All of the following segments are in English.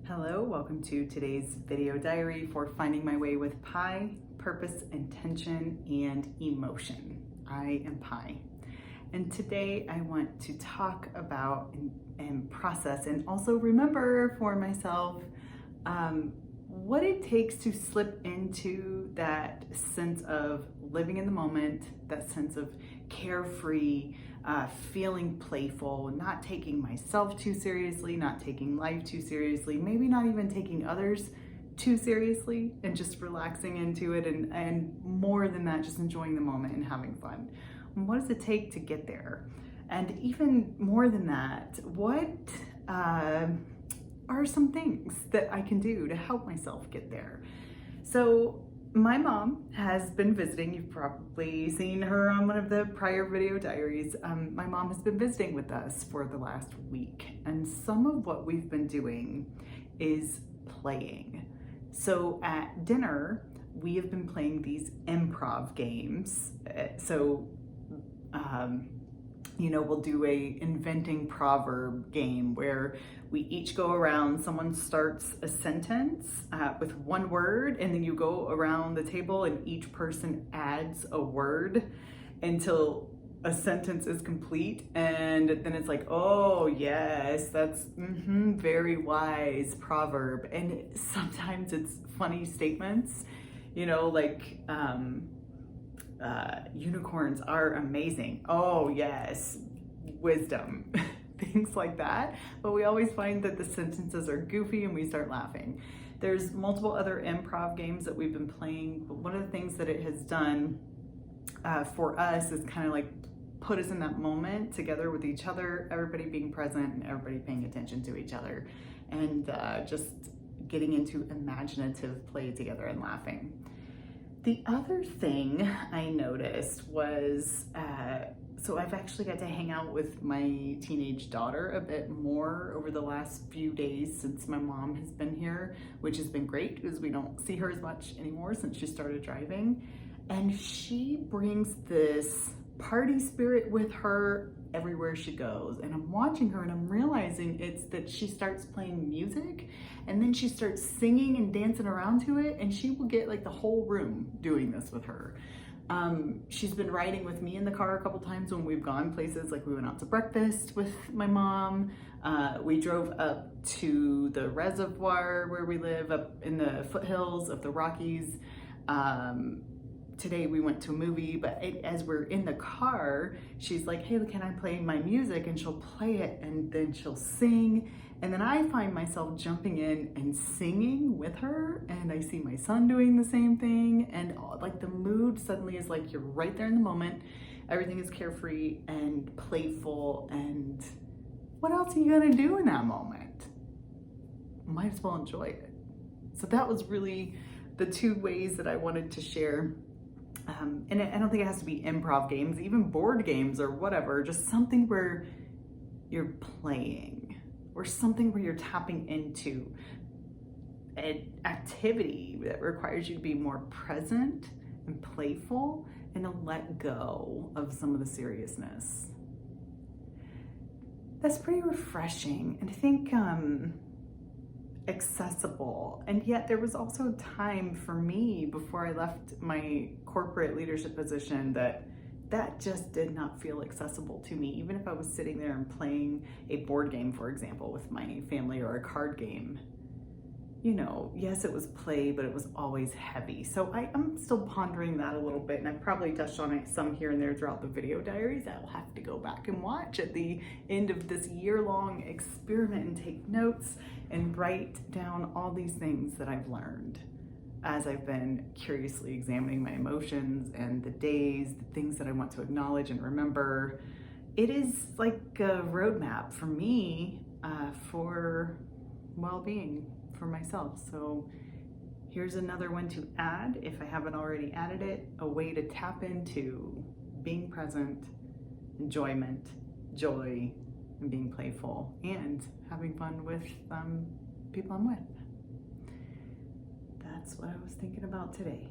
Hello, welcome to today's video diary for finding my way with Pi, purpose, intention, and emotion. I am Pi. And today I want to talk about and process and also remember for myself what it takes to slip into that sense of living in the moment, that sense of carefree, feeling playful, not taking myself too seriously, not taking life too seriously, maybe not even taking others too seriously, and just relaxing into it, and more than that, just enjoying the moment and having fun. And what does it take to get there? And even more than that, what are some things that I can do to help myself get there? So my mom has been visiting. You've probably seen her on one of the prior video diaries. My mom has been visiting with us for the last week, and some of what we've been doing is playing. So at dinner, we have been playing these improv games. We'll do a inventing proverb game where we each go around, someone starts a sentence with one word, and then you go around the table and each person adds a word until a sentence is complete. And then it's like, oh yes, that's very wise proverb. And sometimes it's funny statements, like unicorns are amazing. Oh yes, wisdom. Things like that. But we always find that the sentences are goofy and we start laughing. There's multiple other improv games that we've been playing, but one of the things that it has done for us is kind of like put us in that moment together with each other, everybody being present and everybody paying attention to each other, and just getting into imaginative play together and laughing. The other thing I noticed was, so I've actually got to hang out with my teenage daughter a bit more over the last few days since my mom has been here, which has been great because we don't see her as much anymore since she started driving. And she brings this party spirit with her everywhere she goes. And I'm watching her and I'm realizing it's that she starts playing music and then she starts singing and dancing around to it, and she will get like the whole room doing this with her. She's been riding with me in the car a couple times when we've gone places, like we went out to breakfast with my mom. We drove up to the reservoir where we live up in the foothills of the Rockies. Today we went to a movie, but as we're in the car, she's like, hey, can I play my music? And she'll play it and then she'll sing. And then I find myself jumping in and singing with her, and I see my son doing the same thing. And like the mood suddenly is like, you're right there in the moment. Everything is carefree and playful. And what else are you gonna do in that moment? Might as well enjoy it. So that was really the two ways that I wanted to share. And I don't think it has to be improv games, even board games or whatever, just something where you're playing or something where you're tapping into an activity that requires you to be more present and playful and to let go of some of the seriousness. That's pretty refreshing, and I think accessible. And yet there was also time for me before I left my corporate leadership position that just did not feel accessible to me, even if I was sitting there and playing a board game, for example, with my family, or a card game. Yes, it was play, but it was always heavy. So I'm still pondering that a little bit, and I probably touched on it some here and there throughout the video diaries. I will have to go back and watch at the end of this year-long experiment and take notes and write down all these things that I've learned as I've been curiously examining my emotions and the days, the things that I want to acknowledge and remember. It is like a roadmap for me for well-being for myself. So here's another one to add, if I haven't already added it, a way to tap into being present, enjoyment, joy, and being playful, and having fun with people I'm with. That's what I was thinking about today.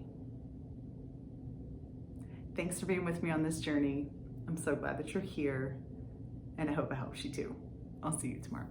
Thanks for being with me on this journey. I'm so glad that you're here, and I hope it helps you too. I'll see you tomorrow.